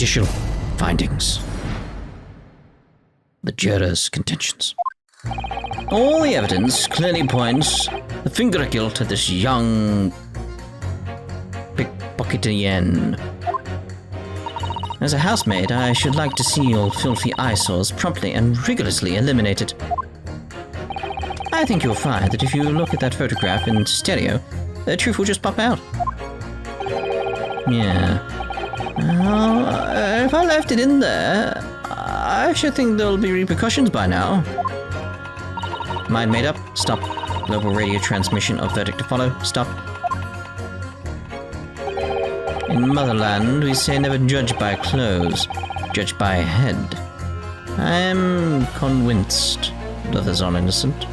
Judicial findings. The Jurors Contentions. All the evidence clearly points the finger of guilt at this young pickpocketer. As a housemaid, I should like to see all filthy eyesores promptly and rigorously eliminated. I think you'll find that if you look at that photograph in stereo, the truth will just pop out. Yeah. If I left it in there, I should think there'll be repercussions by now. Mind made up? Stop. Global radio transmission of verdict to follow. Stop. In Motherland, we say never judge by clothes, judge by head. I am convinced that others are innocent.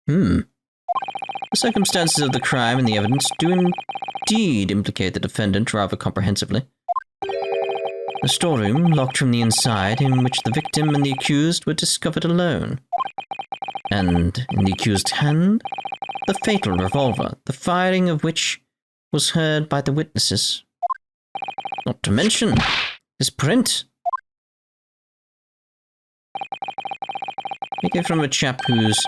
The circumstances of the crime and the evidence do indeed implicate the defendant rather comprehensively. The storeroom, locked from the inside, in which the victim and the accused were discovered alone. And in the accused's hand, the fatal revolver, the firing of which was heard by the witnesses. Not to mention his print. Take it from a chap who's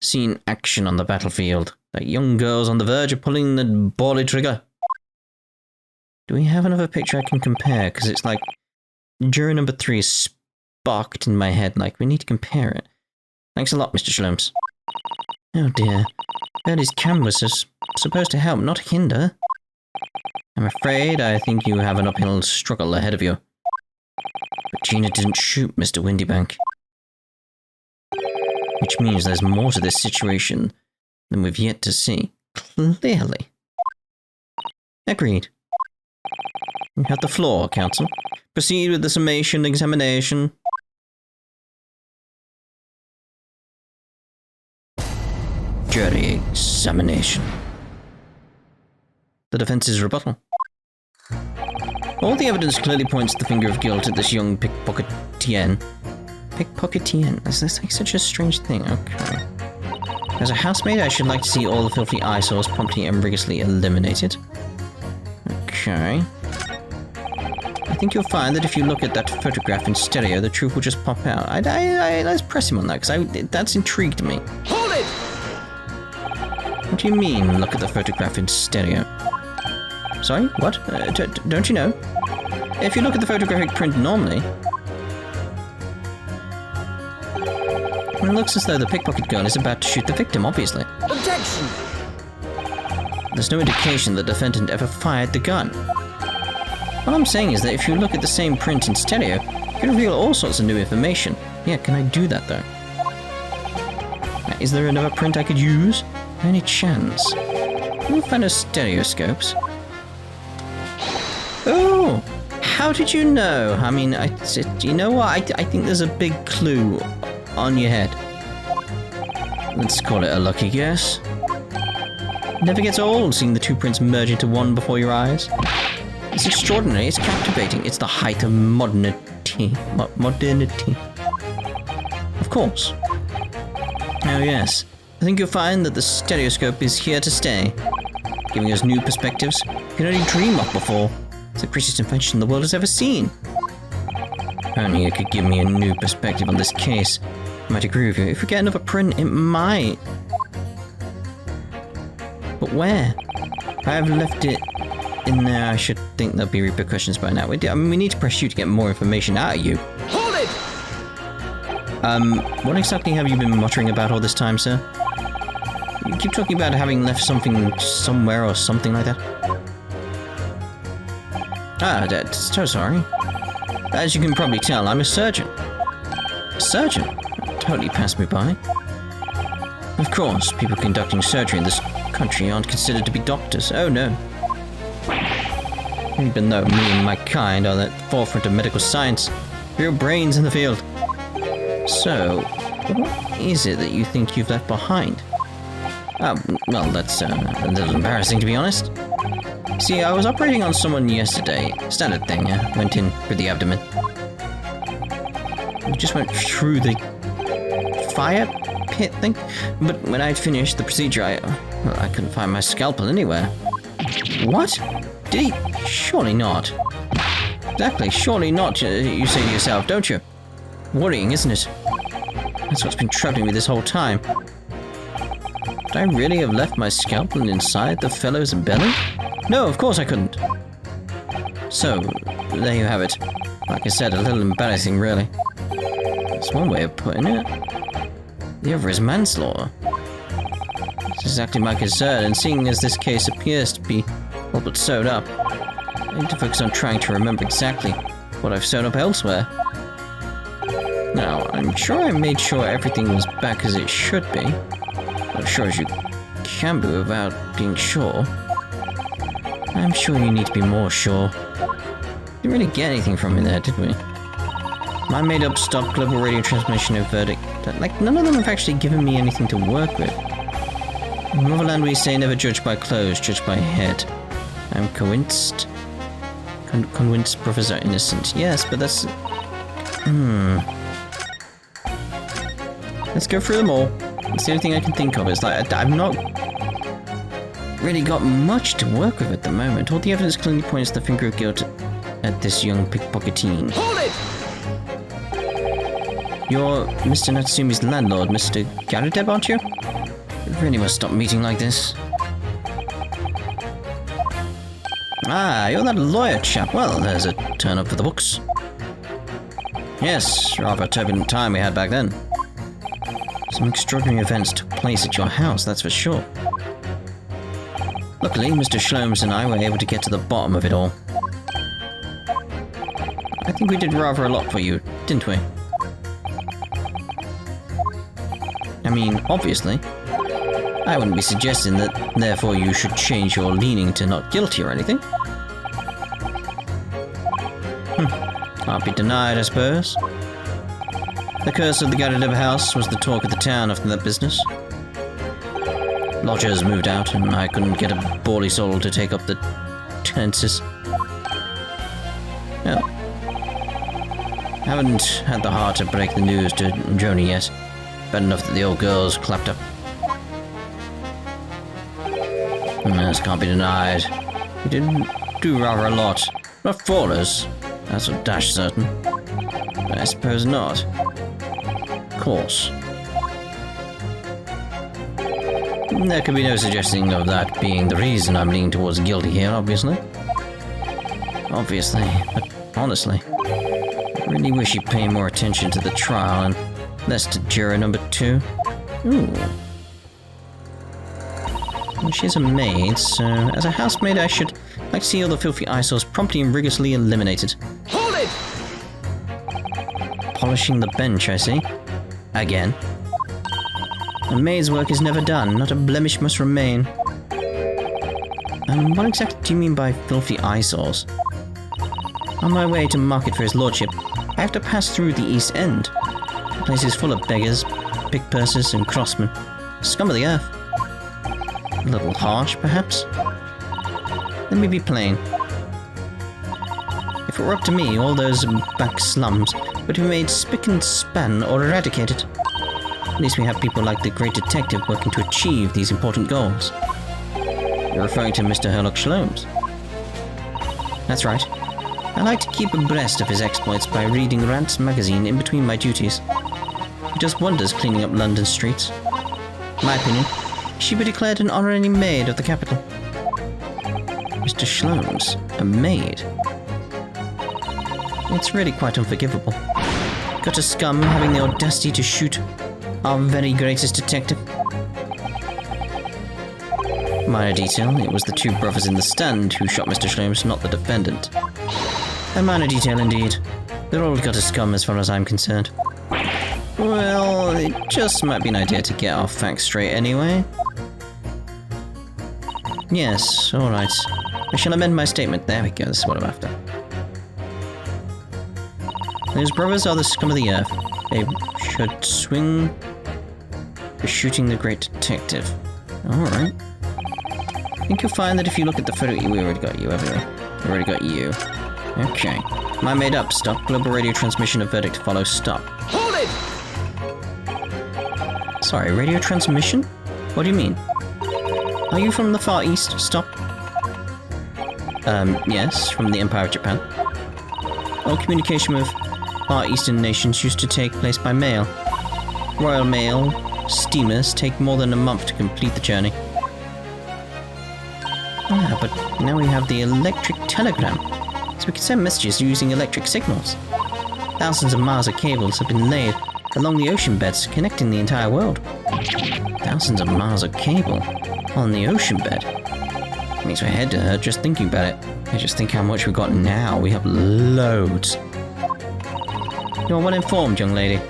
seen action on the battlefield. That young girl's on the verge of pulling the bally trigger. Do we have another picture I can compare? Because it's like, juror number 3 is sparked in my head, like, we need to compare it. Thanks a lot, Mr. Shlumps. Oh dear. These cameras are supposed to help, not hinder. I'm afraid I think you have an uphill struggle ahead of you. But Gina didn't shoot Mr. Windybank. Which means there's more to this situation than we've yet to see. Clearly. Agreed. You have the floor, counsel. Proceed with the summation examination. Jury examination. The defense's rebuttal. All the evidence clearly points the finger of guilt at this young pickpocketian. Pickpocketian? That's like such a strange thing. Okay. As a housemaid, I should like to see all the filthy eyesores promptly and rigorously eliminated. Okay. I think you'll find that if you look at that photograph in stereo, the truth will just pop out. Let's press him on that, because that's intrigued me. Hold it! What do you mean, look at the photograph in stereo? Sorry, what? Don't you know? If you look at the photographic print normally, it looks as though the pickpocket girl is about to shoot the victim, obviously. Objection! There's no indication the defendant ever fired the gun. What I'm saying is that if you look at the same print in stereo, you can reveal all sorts of new information. Yeah, can I do that though? Is there another print I could use? Any chance? We'll find our stereoscopes. Oh! How did you know? I mean, you know what? I think there's a big clue on your head. Let's call it a lucky guess. Never gets old seeing the two prints merge into one before your eyes. It's extraordinary, it's captivating, it's the height of modernity. Modernity. Of course. Oh yes, I think you'll find that the stereoscope is here to stay, giving us new perspectives you can only dream of before. It's the greatest invention the world has ever seen. Only it could give me a new perspective on this case. I might agree with you. If we get another print, it might. But where? If I have left it in there, I should think there'll be repercussions by now. We need to press you to get more information out of you. Hold it! What exactly have you been muttering about all this time, sir? You keep talking about having left something somewhere or something like that. Ah, so sorry. As you can probably tell, I'm a surgeon. A surgeon? Totally passed me by. Of course, people conducting surgery in this country aren't considered to be doctors. Oh no. Even though me and my kind are at the forefront of medical science, real brains in the field. So, what is it that you think you've left behind? Oh, well, that's a little embarrassing to be honest. See, I was operating on someone yesterday. Standard thing, went in through the abdomen. We just went through the fire pit thing. But when I'd finished the procedure, I couldn't find my scalpel anywhere. What? Did he? Surely not. Exactly, surely not, you say to yourself, don't you? Worrying, isn't it? That's what's been troubling me this whole time. Could I really have left my scalpel inside the fellow's belly? No, of course I couldn't. So, there you have it. Like I said, a little embarrassing, really. That's one way of putting it. The other is manslaughter. That's exactly my concern, and seeing as this case appears to be all but sewed up, I need to focus on trying to remember exactly what I've sewn up elsewhere. Now, I'm sure I made sure everything was back as it should be. As sure as you can be without being sure. I'm sure you need to be more sure. Didn't really get anything from me there, did we? My made-up stop global radio transmission of verdict. Like, none of them have actually given me anything to work with. In Motherland we say never judge by clothes, judge by head. I'm convinced. Convinced brothers are innocent. Yes, but that's... Let's go through them all. It's the only thing I can think of. Is like, I've not really got much to work with at the moment. All the evidence clearly points the finger of guilt at this young pickpocketine. Hold it! You're Mr. Natsumi's landlord, Mr. Garadeb, aren't you? We really must stop meeting like this. Ah, you're that lawyer chap. Well, there's a turn up for the books. Yes, rather a turbulent time we had back then. Some extraordinary events took place at your house, that's for sure. Luckily, Mr. Shlomes and I were able to get to the bottom of it all. I think we did rather a lot for you, didn't we? I mean, obviously. I wouldn't be suggesting that, therefore, you should change your leaning to not guilty or anything. Can't be denied, I suppose. The curse of the Garadeb house was the talk of the town after that business. Lodgers moved out, and I couldn't get a bally soul to take up the tenancies. Well, haven't had the heart to break the news to Joni yet. Bad enough that the old girl's clapped up. This can't be denied. We did do rather a lot. Not for us, that's for dash certain. But I suppose not. Of course. There could be no suggesting of that being the reason I'm leaning towards guilty here, obviously. Obviously, but honestly, I really wish you'd pay more attention to the trial and less to juror number 2. Ooh. Well, she's a maid, so as a housemaid I should like to see all the filthy eyesores promptly and rigorously eliminated. Hold it! Polishing the bench, I see. Again. A maid's work is never done, not a blemish must remain. What exactly do you mean by filthy eyesores? On my way to market for his lordship, I have to pass through the East End. The place is full of beggars, pickpursers, and crossmen. Scum of the earth. A little harsh, perhaps? Let me be plain. If it were up to me, all those back slums would be made spick and span or eradicated. At least we have people like the great detective working to achieve these important goals. You're referring to Mr. Herlock Shlomes? That's right. I like to keep abreast of his exploits by reading Rant's magazine in between my duties. He does wonders cleaning up London streets. In my opinion, he should be declared an honorary maid of the capital. Mr. Shlomes, a maid? It's really quite unforgivable. Got a scum having the audacity to shoot our very greatest detective. Minor detail, it was the 2 brothers in the stand who shot Mr. Shlomes, not the defendant. A minor detail indeed. They're all got a scum as far as I'm concerned. Well, it just might be an idea to get our facts straight anyway. Yes, alright. I shall amend my statement. There we go, this is what I'm after. Those brothers are the scum of the earth. They should swing for shooting the great detective. Alright. I think you'll find that if you look at the photo, we already got you, haven't we? We already got you. Okay. My made up stop. Global radio transmission of verdict follow stop. Hold it! Sorry, radio transmission? What do you mean? Are you from the Far East? Stop. Yes, from the Empire of Japan. All communication with Far Eastern nations used to take place by mail. Royal Mail steamers take more than a month to complete the journey. Ah, but now we have the electric telegram, so we can send messages using electric signals. Thousands of miles of cables have been laid along the ocean beds connecting the entire world. Thousands of miles of cable on the ocean bed. Makes my head hurt just thinking about it. I just think how much we've got now. We have loads. You're well informed, young lady.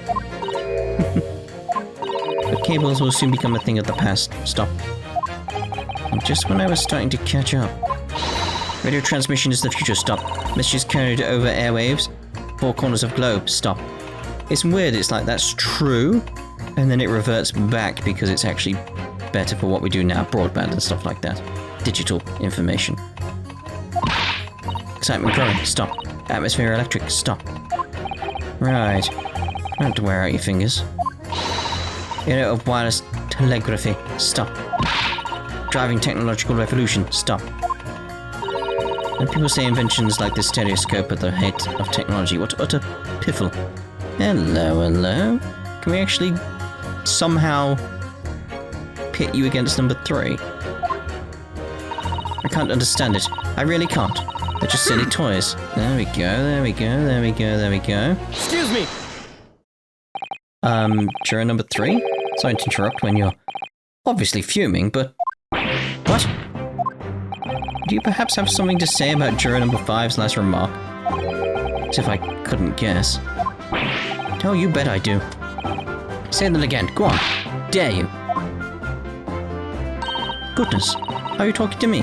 But cables will soon become a thing of the past. Stop. And just when I was starting to catch up. Radio transmission is the future. Stop. Messages carried over airwaves. 4 corners of globe. Stop. It's weird. It's like that's true. And then it reverts back because it's actually better for what we do now. Broadband and stuff like that. Digital information. Excitement growing. Stop. Atmosphere electric. Stop. Right. Don't have to wear out your fingers. Era of wireless telegraphy. Stop. Driving technological revolution. Stop. And people say inventions like the stereoscope are the height of technology. What utter piffle. Hello, hello. Can we actually somehow pit you against number 3? I can't understand it. I really can't. They're just silly toys. There we go, there we go, there we go, there we go. Excuse me! Juror number 3? Sorry to interrupt when you're obviously fuming, but... What? Do you perhaps have something to say about juror number 5's last remark? As if I couldn't guess. Oh, you bet I do. Say that again. Go on. Dare you. Goodness. Are you talking to me?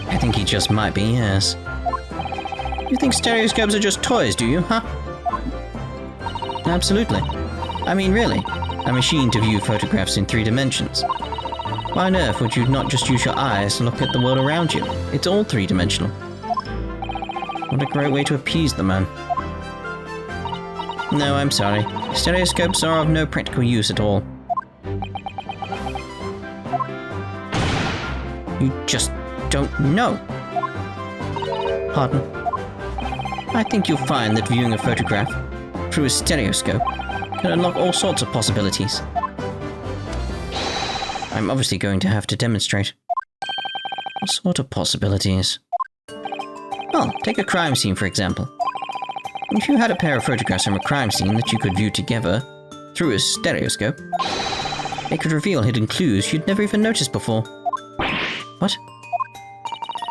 I think he just might be, yes. You think stereoscopes are just toys, do you, huh? Absolutely. I mean, really. A machine to view photographs in 3 dimensions. Why on earth would you not just use your eyes and look at the world around you? It's all 3-dimensional. What a great way to appease the man. No, I'm sorry. Stereoscopes are of no practical use at all. You just don't know. Pardon? I think you'll find that viewing a photograph through a stereoscope can unlock all sorts of possibilities. I'm obviously going to have to demonstrate. What sort of possibilities? Well, take a crime scene for example. If you had a pair of photographs from a crime scene that you could view together through a stereoscope, it could reveal hidden clues you'd never even noticed before. What?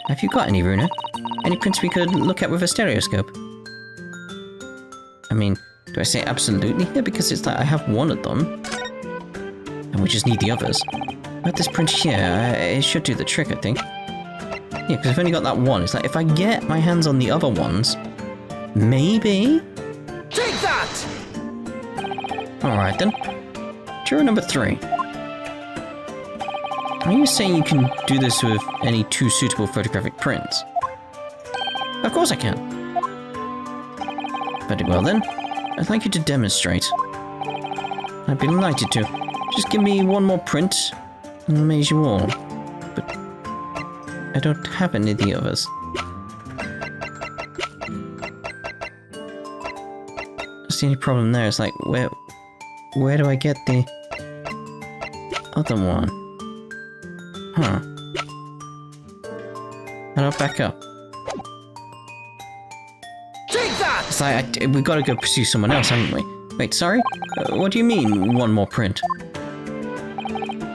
Have you got any, Runa? Any prints we could look at with a stereoscope? I mean, do I say absolutely here? Because it's like I have one of them, and we just need the others. But this print here, it should do the trick, I think. Yeah, because I've only got that one. It's like, if I get my hands on the other ones, maybe? Take that! Alright then. Juror number 3. Are you saying you can do this with any 2 suitable photographic prints? Of course I can. Very well then. I'd like you to demonstrate. I'd be delighted to. Just give me one more print, and I'll amaze you all. But I don't have any of the others. That's the only problem there. It's like, where do I get the other one? Huh. How do I back up? Take that! It's like, we've got to go pursue someone else, haven't we? Wait, sorry? What do you mean, one more print?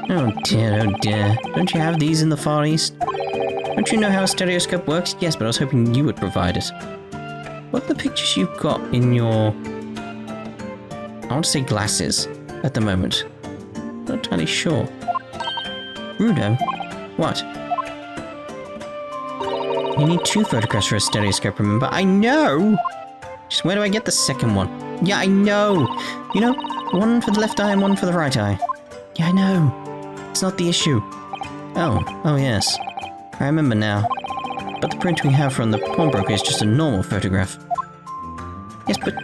Oh dear, oh dear. Don't you have these in the Far East? Don't you know how a stereoscope works? Yes, but I was hoping you would provide it. What are the pictures you've got in your... I want to say glasses, at the moment. Not entirely sure. Rudo? What? You need 2 photographs for a stereoscope, remember? I know! Just where do I get the second one? Yeah, I know! You know, one for the left eye and one for the right eye. Yeah, I know. It's not the issue. Oh yes. I remember now. But the print we have from the pawnbroker is just a normal photograph. Yes, but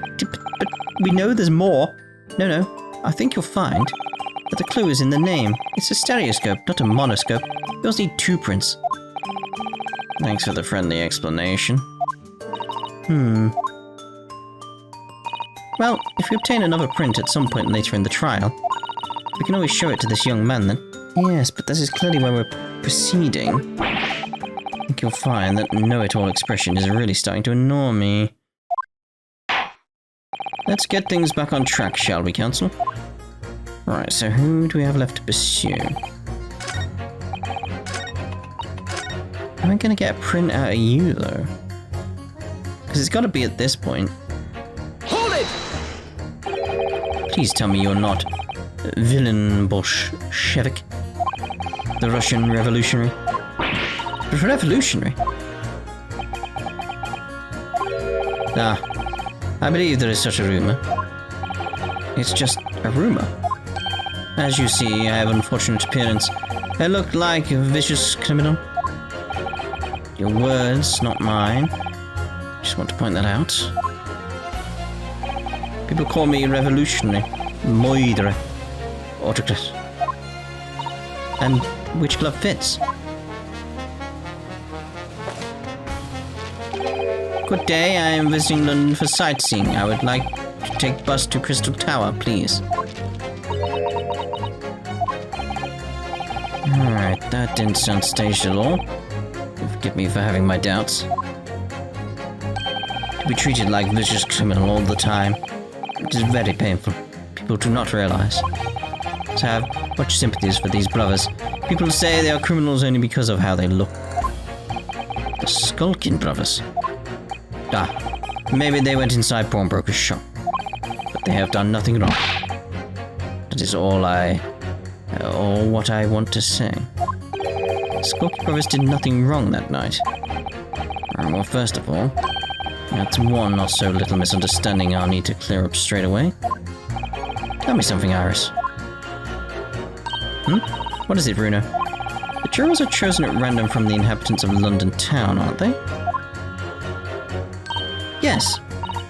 we know there's more. No, I think you'll find that the clue is in the name. It's a stereoscope, not a monoscope. You also need 2 prints. Thanks for the friendly explanation. Well, if we obtain another print at some point later in the trial, we can always show it to this young man then. Yes, but this is clearly where we're proceeding. I think you'll find that know-it-all expression is really starting to annoy me. Let's get things back on track, shall we, Counsel? Right, so who do we have left to pursue? Am I gonna get a print out of you, though? Because it's gotta be at this point. Hold it! Please tell me you're not Villain Bolshevik, the Russian revolutionary. Revolutionary? Ah, I believe there is such a rumor. It's just a rumor. As you see, I have unfortunate appearance. I look like a vicious criminal. Your words, not mine. Just want to point that out. People call me revolutionary, moidre, autocrat. And which glove fits? Good day, I am visiting London for sightseeing. I would like to take bus to Crystal Tower, please. Alright, that didn't sound staged at all. Forgive me for having my doubts. To be treated like a vicious criminal all the time, it is very painful. People do not realize. So I have much sympathies for these brothers. People say they are criminals only because of how they look. The Skulking brothers. Ah, maybe they went inside pawnbroker's shop. But they have done nothing wrong. That is all what I want to say. Skulking brothers did nothing wrong that night. Well, first of all, that's one not so little misunderstanding I'll need to clear up straight away. Tell me something, Iris. What is it, Bruno? The jurors are chosen at random from the inhabitants of London town, aren't they? Yes.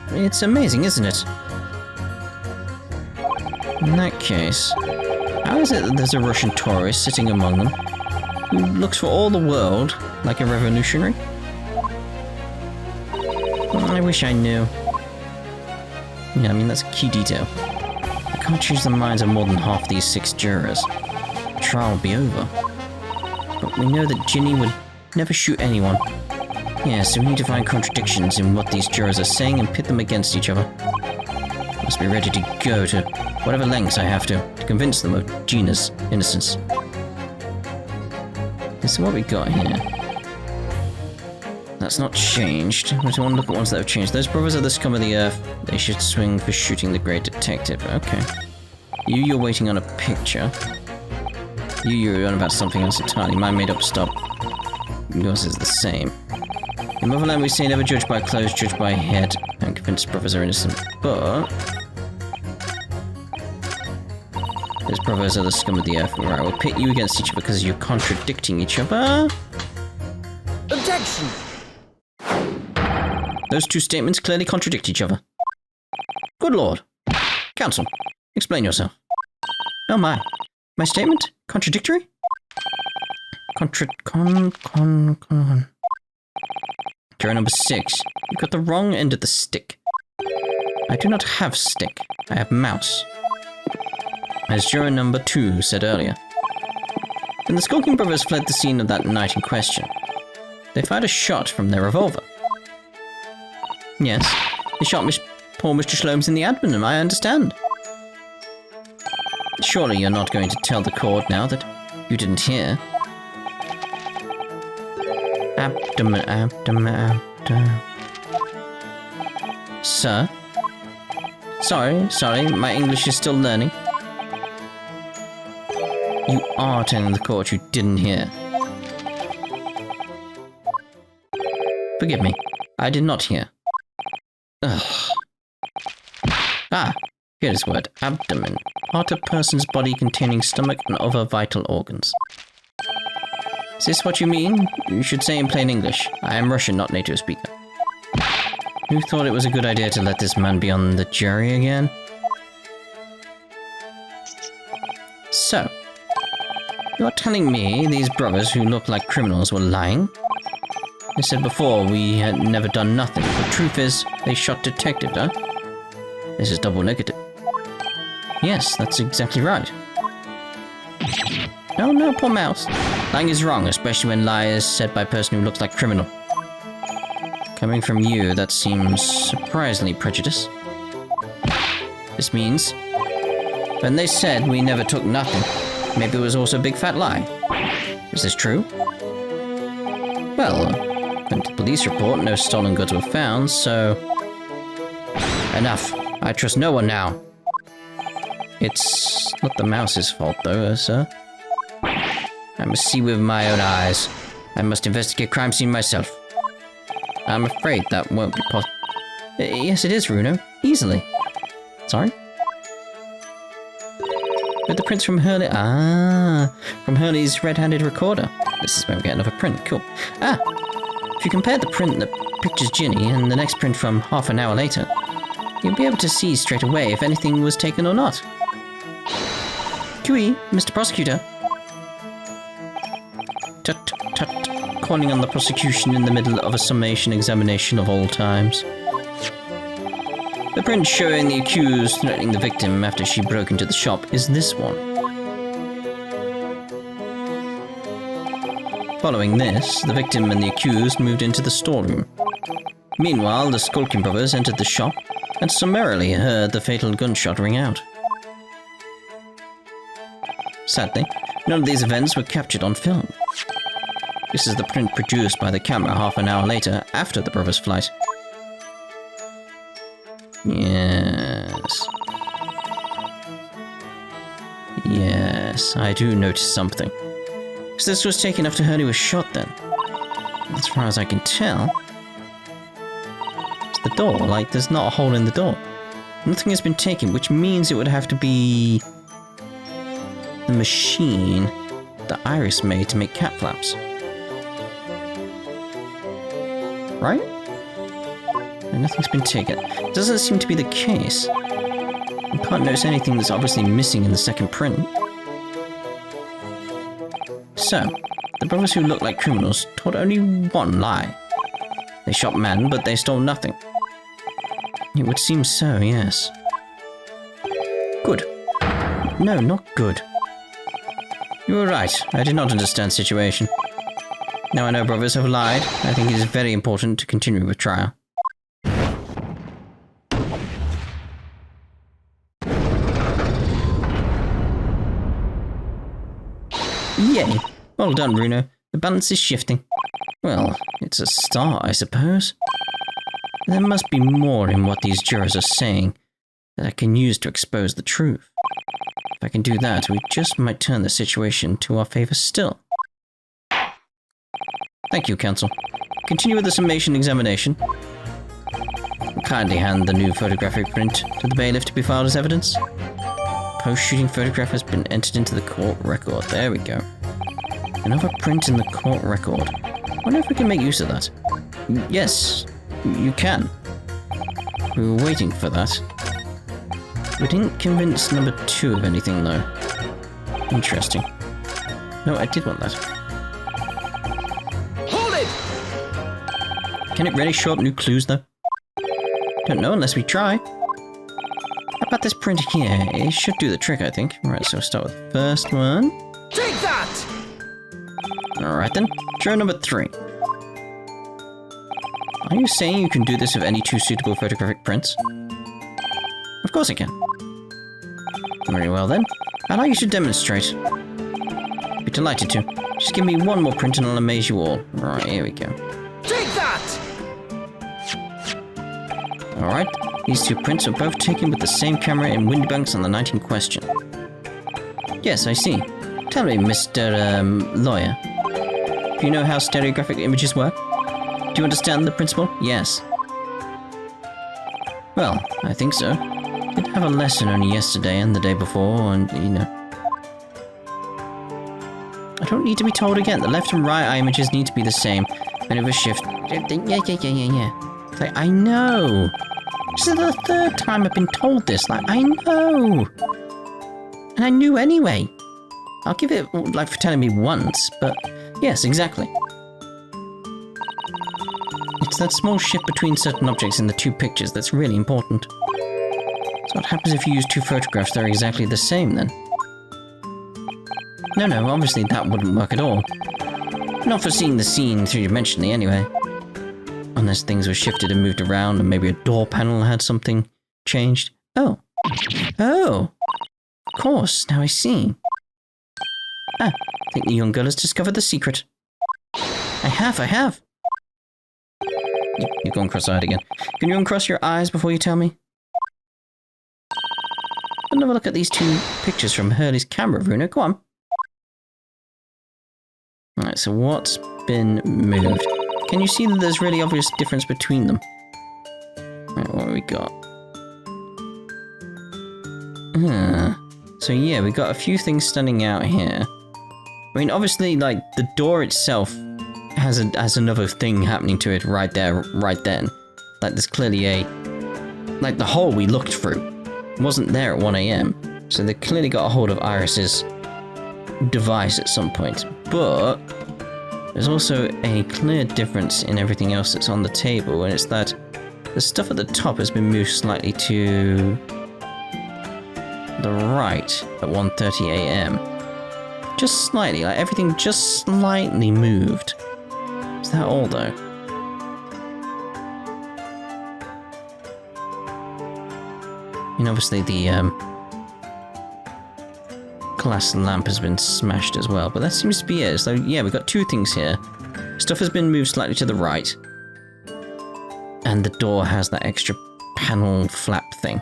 It's amazing, isn't it? In that case, how is it that there's a Russian tourist sitting among them who looks for all the world like a revolutionary? I wish I knew. Yeah, I mean, that's a key detail. I can't choose the minds of more than half these 6 jurors. The trial will be over. But we know that Ginny would never shoot anyone. Yeah, so we need to find contradictions in what these jurors are saying and pit them against each other. Must be ready to go to whatever lengths I have to convince them of Gina's innocence. Okay, so what we got here? That's not changed. I want to look at ones that have changed. Those brothers are the scum of the earth. They should swing for shooting the great detective. Okay. You're waiting on a picture. You're on about something else entirely. My made-up stuff. Yours is the same. In Motherland, we say never judge by clothes, judge by head, and convinced brothers are innocent. But those brothers are the scum of the earth. Right, we'll pit you against each other because you're contradicting each other. Objection! Those two statements clearly contradict each other. Good lord. Counsel, explain yourself. Oh my. My statement? Contradictory? Juror number 6. You got the wrong end of the stick. I do not have stick. I have mouse. As juror number 2 said earlier. Then the Skulking brothers fled the scene of that night in question. They fired a shot from their revolver. Yes, they shot poor Mr. Shlomes in the abdomen, I understand. Surely you're not going to tell the court now that you didn't hear. Abdomen. Sir? Sorry, my English is still learning. You are telling the court you didn't hear. Forgive me, I did not hear. Ugh. Ah, here is word. Abdomen. Part of person's body containing stomach and other vital organs. Is this what you mean? You should say in plain English. I am Russian, not native speaker. Who thought it was a good idea to let this man be on the jury again? So, you're telling me these brothers who look like criminals were lying? They said before we had never done nothing. The truth is, they shot detective, huh? This is double negative. Yes, that's exactly right. No, poor mouse. Lying is wrong, especially when lie is said by a person who looks like criminal. Coming from you, that seems surprisingly prejudiced. This means, when they said we never took nothing, maybe it was also a big fat lie. Is this true? Well, according to the police report, no stolen goods were found, so... Enough. I trust no one now. It's not the mouse's fault, though, sir. I must see with my own eyes. I must investigate crime scene myself. I'm afraid that won't be possible. Yes, it is, Runo. Easily. Sorry? But the prints from Hurley... Ah, from Hurley's red-handed recorder. This is where we get another print. Cool. Ah, if you compare the print that pictures Ginny and the next print from half an hour later, you'll be able to see straight away if anything was taken or not. QE, Mr. Prosecutor. Tut, tut, calling on the prosecution in the middle of a summation examination of all times. The print showing the accused threatening the victim after she broke into the shop is this one. Following this, the victim and the accused moved into the storeroom. Meanwhile, the Skulkin brothers entered the shop and summarily heard the fatal gunshot ring out. Sadly, none of these events were captured on film. This is the print produced by the camera half an hour later after the brothers' flight. Yes. Yes, I do notice something. So this was taken after Hurley was shot then. As far as I can tell, it's the door, like there's not a hole in the door. Nothing has been taken, which means it would have to be the machine that Iris made to make cat flaps. Right? No, nothing's been taken. It doesn't seem to be the case. I can't notice anything that's obviously missing in the second print. So, the brothers who look like criminals told only one lie. They shot men, but they stole nothing. It would seem so, yes. Good. No, not good. You were right. I did not understand the situation. Now I know brothers have lied. I think it is very important to continue with trial. Yay! Well done, Bruno. The balance is shifting. Well, it's a start, I suppose. There must be more in what these jurors are saying that I can use to expose the truth. If I can do that, we just might turn the situation to our favor still. Thank you, Counsel. Continue with the summation examination. Kindly hand the new photographic print to the bailiff to be filed as evidence. Post-shooting photograph has been entered into the court record. There we go. Another print in the court record. I wonder if we can make use of that. Yes, you can. We were waiting for that. We didn't convince number 2 of anything, though. Interesting. No, I did want that. Hold it! Can it really show up new clues, though? Don't know unless we try. How about this print here? It should do the trick, I think. Alright, so we'll start with the first one. Take that! Alright then, juror number 3. Are you saying you can do this with any 2 suitable photographic prints? Of course I can. Very well then. I'd like you to demonstrate. I'd be delighted to. Just give me one more print and I'll amaze you all. Alright, here we go. Take that! Alright, these 2 prints are both taken with the same camera in Windybanks on the night in question. Yes, I see. Tell me, Mr. Lawyer. Do you know how stereographic images work? Do you understand the principle? Yes. Well, I think so. I did have a lesson only yesterday and the day before, and, you know. I don't need to be told again. The left and right eye images need to be the same. And if a shift... Yeah. It's like, I know! This is the 3rd time I've been told this. Like, I know! And I knew anyway. I'll give it, like, for telling me once, but... Yes, exactly. It's that small shift between certain objects in the two pictures that's really important. So what happens if you use two photographs that are exactly the same, then? No, obviously that wouldn't work at all. Not for seeing the scene three-dimensionally, anyway. Unless things were shifted and moved around, and maybe a door panel had something changed. Oh. Oh! Of course, now I see. Ah, I think the young girl has discovered the secret. I have. You've gone cross-eyed again. Can you uncross your eyes before you tell me? Another look at these two pictures from Hurley's camera, Bruno. Go on. Alright, so what's been moved? Can you see that there's really obvious difference between them? Right, what have we got? So yeah, we got a few things standing out here. I mean, obviously, like, the door itself has another thing happening to it right there, right then. Like, there's clearly a... Like, the hole we looked through wasn't there at 1 AM. So they clearly got a hold of Iris's device at some point. But there's also a clear difference in everything else that's on the table, and it's that the stuff at the top has been moved slightly to the right at 1:30 AM. Just slightly, like everything just slightly moved. Is that all, though? I mean, obviously the glass lamp has been smashed as well, but that seems to be it. So yeah, we've got two things here. Stuff has been moved slightly to the right, and the door has that extra panel flap thing.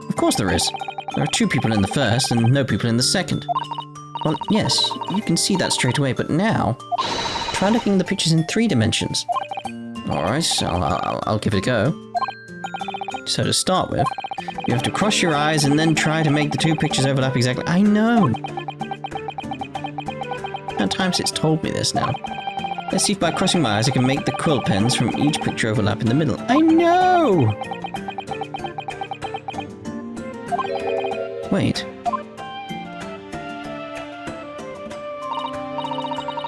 Of course there is. There are two people in the first and no people in the second. Well, yes, you can see that straight away, but now try looking at the pictures in 3 dimensions. Alright, I'll give it a go. So to start with, you have to cross your eyes and then try to make the two pictures overlap exactly. I know! How many times it's told me this now? Let's see if by crossing my eyes I can make the quill pens from each picture overlap in the middle. I know! Wait.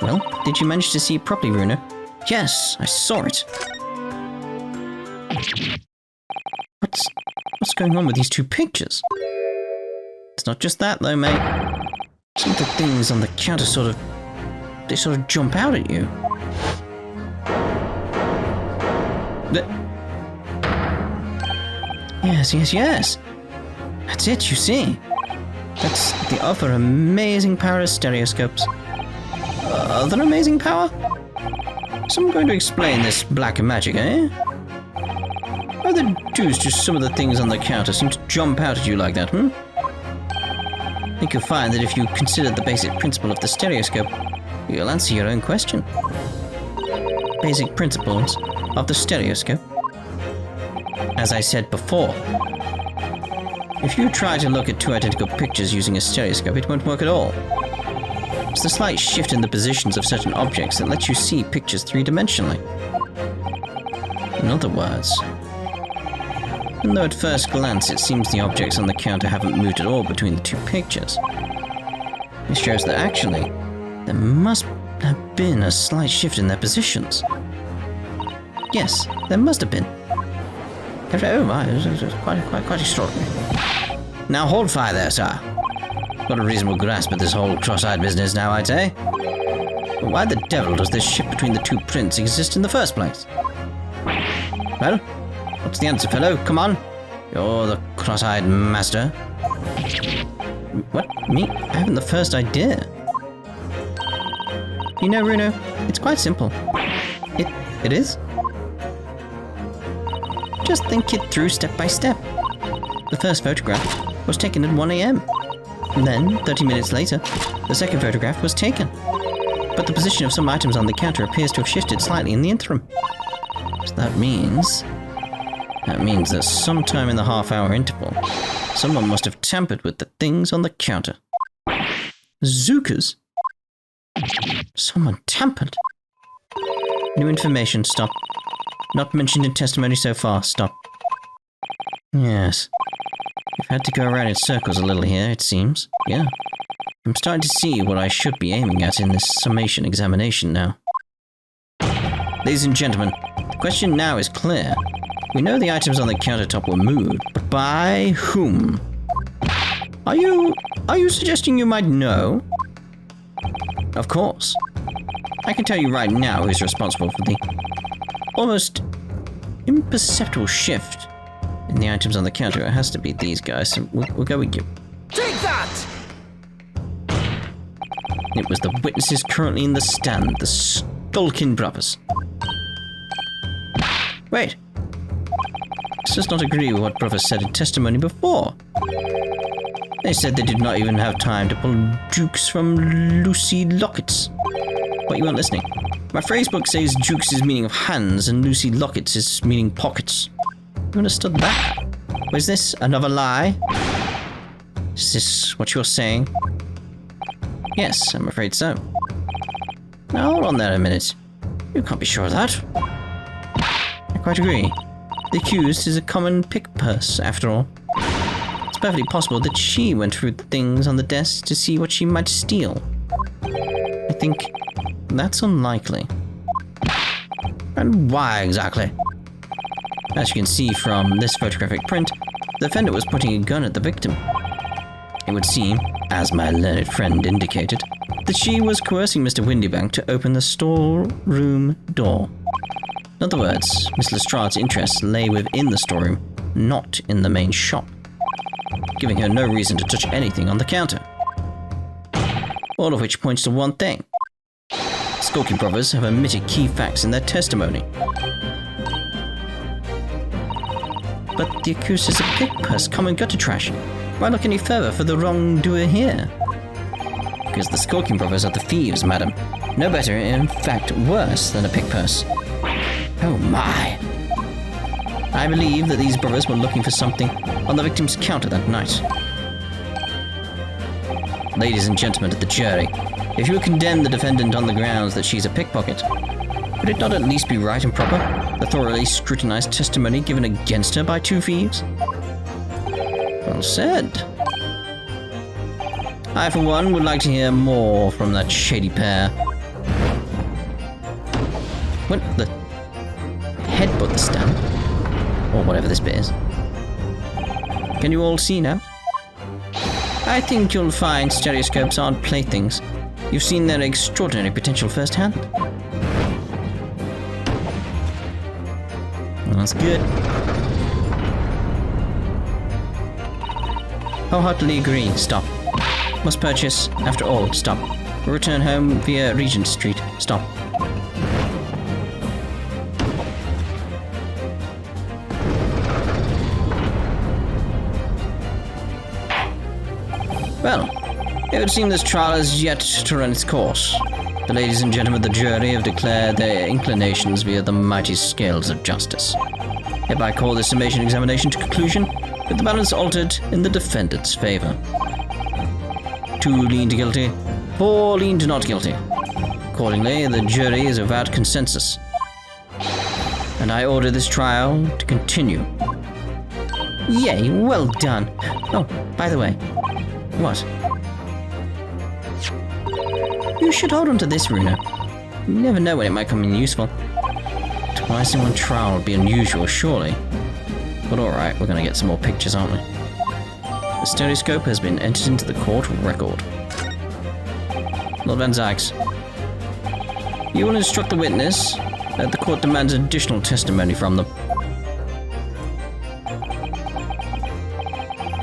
Well, did you manage to see it properly, Bruno? Yes, I saw it. What's going on with these two pictures? It's not just that, though, mate. Some of the things on the counter sort of jump out at you. Yes. That's it, you see. That's the other amazing power of stereoscopes. Other amazing power? So I'm going to explain this black magic, eh? How the deuce do some of the things on the counter seem to jump out at you like that, I think you'll find that if you consider the basic principle of the stereoscope, you'll answer your own question. Basic principles of the stereoscope. As I said before, if you try to look at two identical pictures using a stereoscope, it won't work at all. It's the slight shift in the positions of certain objects that lets you see pictures three-dimensionally. In other words, even though at first glance it seems the objects on the counter haven't moved at all between the two pictures, it shows that actually, there must have been a slight shift in their positions. Yes, there must have been. Oh my, it's quite extraordinary. Now hold fire there, sir. Got a reasonable grasp at this whole cross-eyed business now, I'd say. But why the devil does this shift between the two prints exist in the first place? Well, what's the answer, fellow? Come on. You're the cross-eyed master. What? Me? I haven't the first idea. You know, Bruno, it's quite simple. It is? Just think it through step by step. The first photograph was taken at 1 AM. Then, 30 minutes later, the second photograph was taken. But the position of some items on the counter appears to have shifted slightly in the interim. So that means that sometime in the half-hour interval, someone must have tampered with the things on the counter. Zookers? Someone tampered? New information, stop. Not mentioned in testimony so far, stop. Yes. We've had to go around in circles a little here, it seems. Yeah. I'm starting to see what I should be aiming at in this summation examination now. Ladies and gentlemen, the question now is clear. We know the items on the countertop were moved, but by whom? Are you suggesting you might know? Of course. I can tell you right now who's responsible for the almost imperceptible shift in the items on the counter. It has to be these guys, so we'll go with you. Take that! It was the witnesses currently in the stand, the skulking brothers. Wait. This does not agree with what brothers said in testimony before. They said they did not even have time to pull jukes from Lucy Lockets. But you weren't listening. My phrasebook says jukes is meaning of hands and Lucy Lockets is meaning pockets. You understood that? Was this another lie? Is this what you're saying? Yes, I'm afraid so. Now hold on there a minute. You can't be sure of that. I quite agree. The accused is a common pick purse, after all. It's perfectly possible that she went through things on the desk to see what she might steal. I think that's unlikely. And why exactly? As you can see from this photographic print, the defendant was pointing a gun at the victim. It would seem, as my learned friend indicated, that she was coercing Mr. Windybank to open the storeroom door. In other words, Miss Lestrade's interests lay within the storeroom, not in the main shop, giving her no reason to touch anything on the counter. All of which points to one thing. Skulking brothers have omitted key facts in their testimony. But the accused is a pick purse, common gutter trash. Why look any further for the wrongdoer here? Because the Skulking brothers are the thieves, madam. No better, in fact, worse than a pick purse. Oh my. I believe that these brothers were looking for something on the victim's counter that night. Ladies and gentlemen of the jury, if you condemn the defendant on the grounds that she's a pickpocket, would it not at least be right and proper, the thoroughly scrutinized testimony given against her by two thieves? Well said. I, for one, would like to hear more from that shady pair. What the... headbutt the stand? Or whatever this bit is. Can you all see now? I think you'll find stereoscopes aren't playthings. You've seen their extraordinary potential firsthand. That's good. Wholeheartedly agree. Stop. Must purchase. After all, stop. Return home via Regent Street. Stop. Well, it would seem this trial has yet to run its course. The ladies and gentlemen of the jury have declared their inclinations via the mighty scales of justice. Hereby call this summation examination to conclusion, with the balance altered in the defendant's favor. 2 lean to guilty, 4 lean to not guilty. Accordingly, the jury is without consensus. And I order this trial to continue. Yay, well done. Oh, by the way, what? You should hold on to this, Runa. You never know when it might come in useful. Twice in one trial would be unusual, surely. But alright, we're gonna get some more pictures, aren't we? The stereoscope has been entered into the court record. Lord Van Zykes, you will instruct the witness that the court demands additional testimony from them.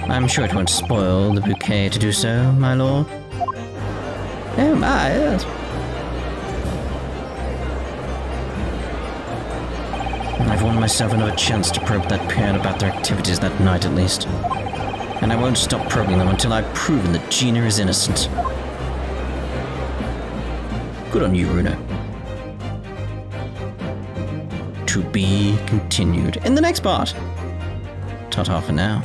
I'm sure it won't spoil the bouquet to do so, my lord. Oh my, yes. I've won myself another chance to probe that pair about their activities that night at least. And I won't stop probing them until I've proven that Gina is innocent. Good on you, Runa. To be continued in the next part. Ta-ta for now.